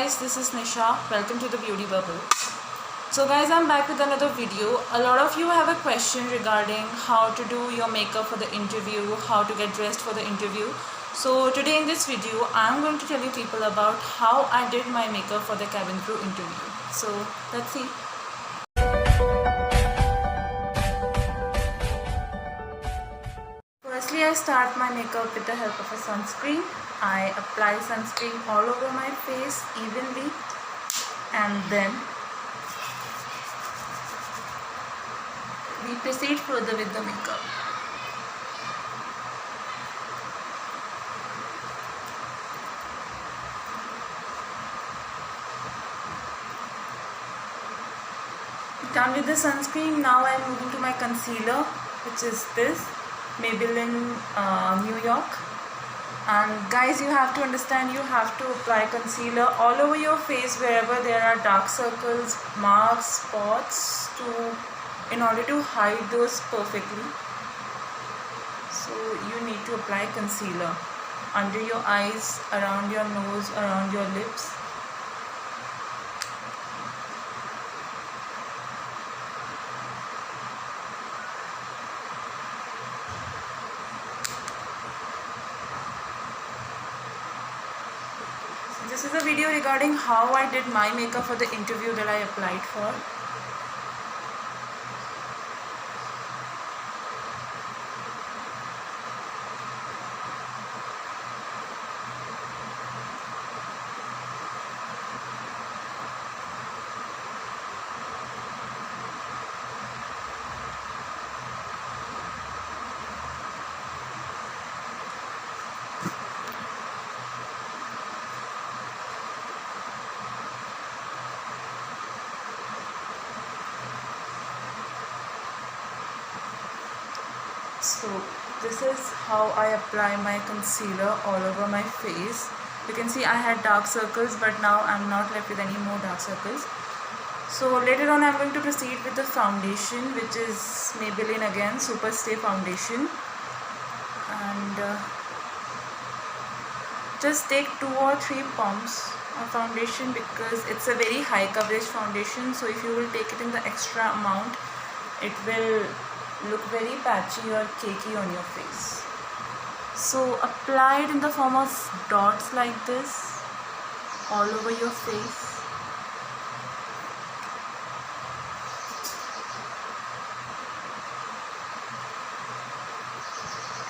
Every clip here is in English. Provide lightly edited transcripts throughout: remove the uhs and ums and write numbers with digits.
guys, this is Nisha. Welcome to the Beauty Bubble. So guys, I'm back with another video. A lot of you have a question regarding how to do your makeup for the interview, how to get dressed for the interview. So today in this video, I'm going to tell you people about how I did my makeup for the cabin crew interview. So let's see. Firstly, I start my makeup with the help of a sunscreen. I apply sunscreen all over my face evenly, and then we proceed further with the makeup. Done with the sunscreen, now I am moving to my concealer, which is this Maybelline New York. And guys, you have to understand, you have to apply concealer all over your face wherever there are dark circles, marks, spots, in order to hide those perfectly. So you need to apply concealer under your eyes, around your nose, around your lips. This is a video regarding how I did my makeup for the interview that I applied for. So this is how I apply my concealer all over my face. You can see I had dark circles, but now I'm not left with any more dark circles. So later on I'm going to proceed with the foundation, which is Maybelline again Super Stay Foundation. And just take 2 or 3 pumps of foundation because it's a very high coverage foundation. So if you will take it in the extra amount, it will look very patchy or cakey on your face. So apply it in the form of dots like this all over your face.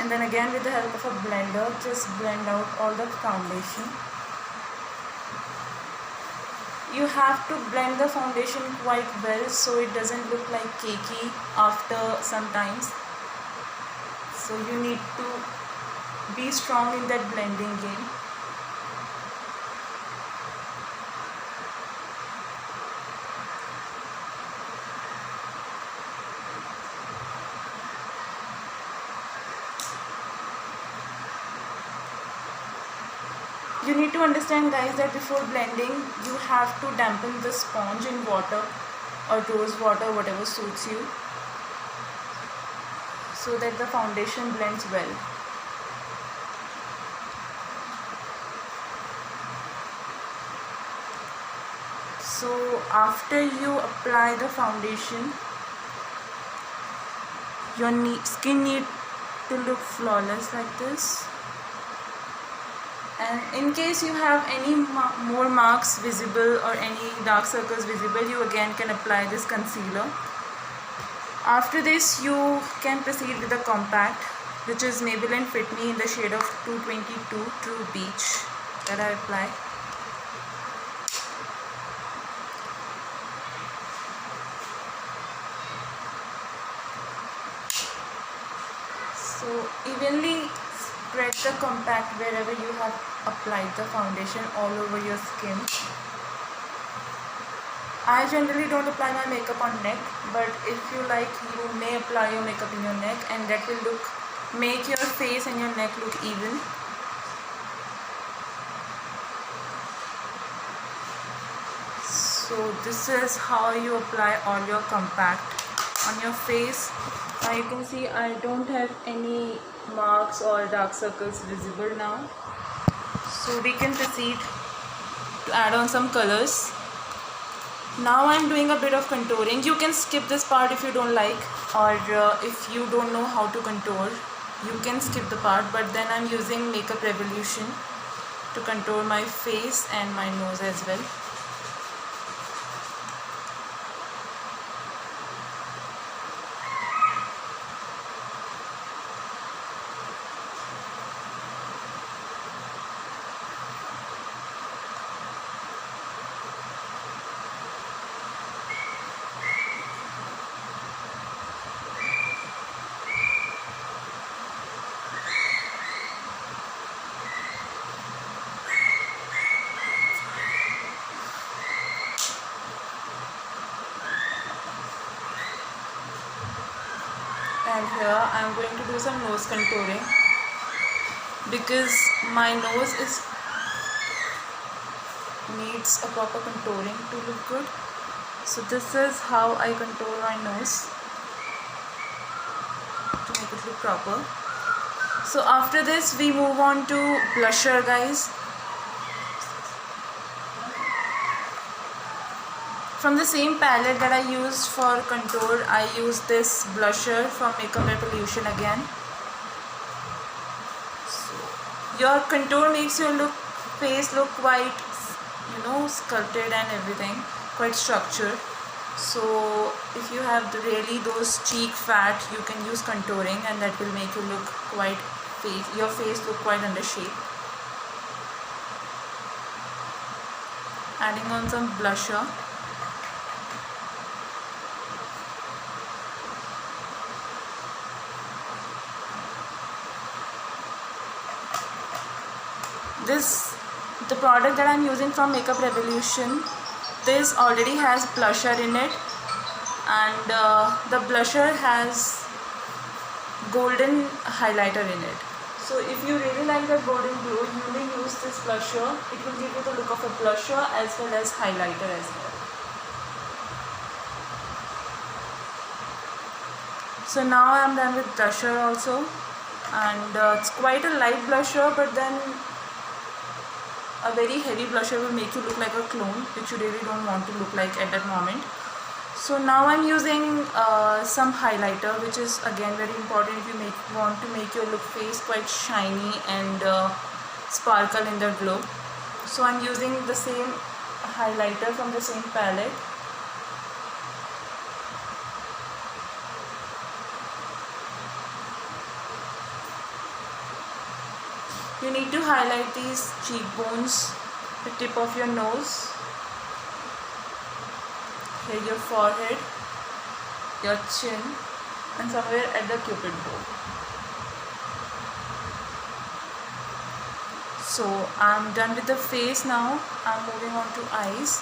And then again with the help of a blender, just blend out all the foundation. You have to blend the foundation quite well so it doesn't look like cakey after some times. So you need to be strong in that blending game. You need to understand guys that before blending you have to dampen the sponge in water or rose water, whatever suits you, so that the foundation blends well. So after you apply the foundation, your skin needs to look flawless like this. And in case you have any more marks visible or any dark circles visible, you again can apply this concealer. After this, you can proceed with the compact, which is Maybelline Fit Me in the shade of 222 True Beach that I apply. So evenly spread the compact wherever you have applied the foundation all over your skin. I generally don't apply my makeup on neck, but if you like, you may apply your makeup in your neck, and that will make your face and your neck look even. So this is how you apply all your compact on your face. Now you can see I don't have any marks or dark circles visible now. So we can proceed to add on some colors. Now I'm doing a bit of contouring. You can skip this part if you don't like, or if you don't know how to contour, you can skip the part, but then I'm using Makeup Revolution to contour my face and my nose as well. And here I'm going to do some nose contouring because my nose needs a proper contouring to look good. So this is how I contour my nose to make it look proper. So after this we move on to blusher, guys. From the same palette that I used for contour, I used this blusher from Makeup Revolution again. So your contour makes your face look quite, sculpted and everything, quite structured. So if you have really those cheek fat, you can use contouring, and that will make you look your face look quite under shape. Adding on some blusher. The product that I'm using from Makeup Revolution, this already has blusher in it, and the blusher has golden highlighter in it. So if you really like that golden glow, you may use this blusher. It will give you the look of a blusher as well as highlighter as well. So now I'm done with blusher also, and it's quite a light blusher, but then a very heavy blusher will make you look like a clone, which you really don't want to look like at that moment. So now I'm using some highlighter, which is again very important if you want to make your face quite shiny and sparkle in the glow. So I'm using the same highlighter from the same palette. You need to highlight these cheekbones, the tip of your nose, here your forehead, your chin, and somewhere at the cupid bow. So I'm done with the face now. I'm moving on to eyes.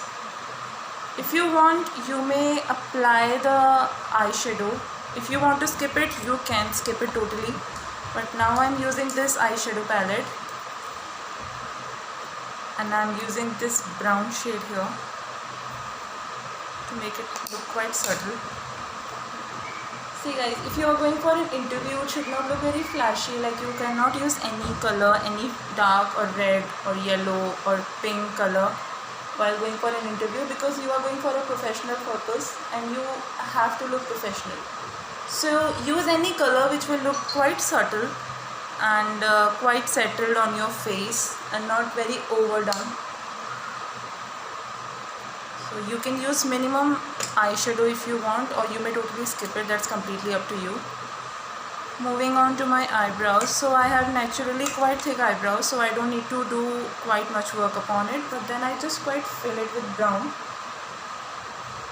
If you want, you may apply the eyeshadow. If you want to skip it, you can skip it totally. But now I'm using this eyeshadow palette, and I'm using this brown shade here to make it look quite subtle. See guys, if you are going for an interview, it should not look very flashy. Like, you cannot use any color, any dark or red or yellow or pink color while going for an interview, because you are going for a professional purpose and you have to look professional. So use any color which will look quite subtle and quite settled on your face and not very overdone. So you can use minimum eyeshadow if you want, or you may totally skip it. That's completely up to you. Moving on to my eyebrows. So I have naturally quite thick eyebrows, so I don't need to do quite much work upon it, but then I just quite fill it with brown.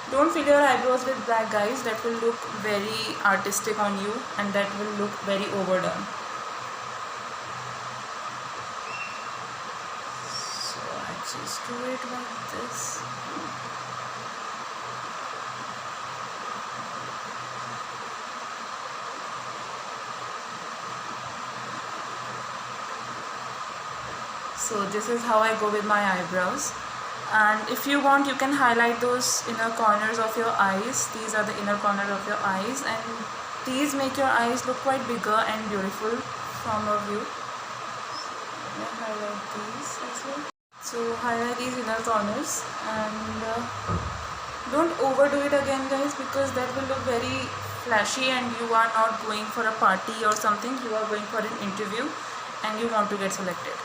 Don't fill your eyebrows with black, guys. That will look very artistic on you and that will look very overdone. So I just do it like this. So this is how I go with my eyebrows. And if you want, you can highlight those inner corners of your eyes. These are the inner corners of your eyes, and these make your eyes look quite bigger and beautiful from a view. So let me highlight these as well. So highlight these inner corners, and don't overdo it again, guys, because that will look very flashy and you are not going for a party or something. You are going for an interview and you want to get selected.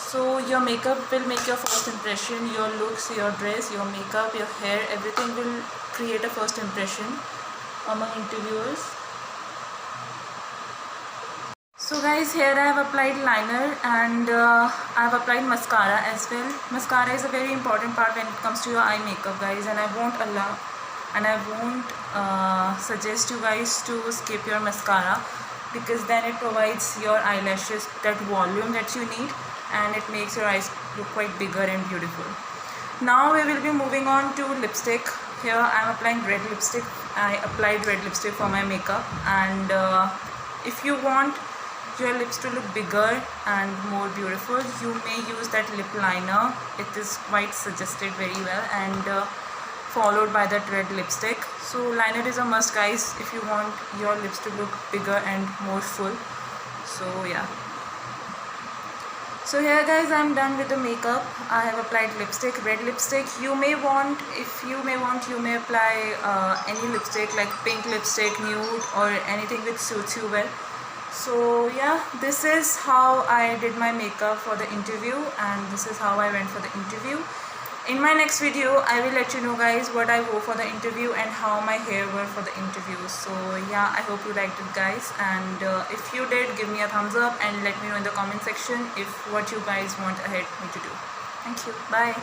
So your makeup will make your first impression. Your looks, your dress, your makeup, your hair, everything will create a first impression among interviewers. So guys, here I have applied liner, and I have applied mascara as well. Mascara is a very important part when it comes to your eye makeup, guys, and I won't suggest you guys to skip your mascara, because then it provides your eyelashes that volume that you need, and it makes your eyes look quite bigger and beautiful. Now we will be moving on to lipstick. Here I am applying red lipstick. I applied red lipstick for my makeup, and if you want your lips to look bigger and more beautiful, you may use that lip liner. It is quite suggested very well, and followed by that red lipstick. So liner is a must, guys, if you want your lips to look bigger and more full. So yeah. So here, guys, I'm done with the makeup. I have applied lipstick, red lipstick. You may want, you may apply any lipstick like pink lipstick, nude, or anything which suits you well. So yeah, this is how I did my makeup for the interview, and this is how I went for the interview. In my next video, I will let you know, guys, what I wore for the interview and how my hair were for the interview. So yeah, I hope you liked it, guys, and if you did, give me a thumbs up and let me know in the comment section if what you guys want ahead me to do. Thank you. Bye.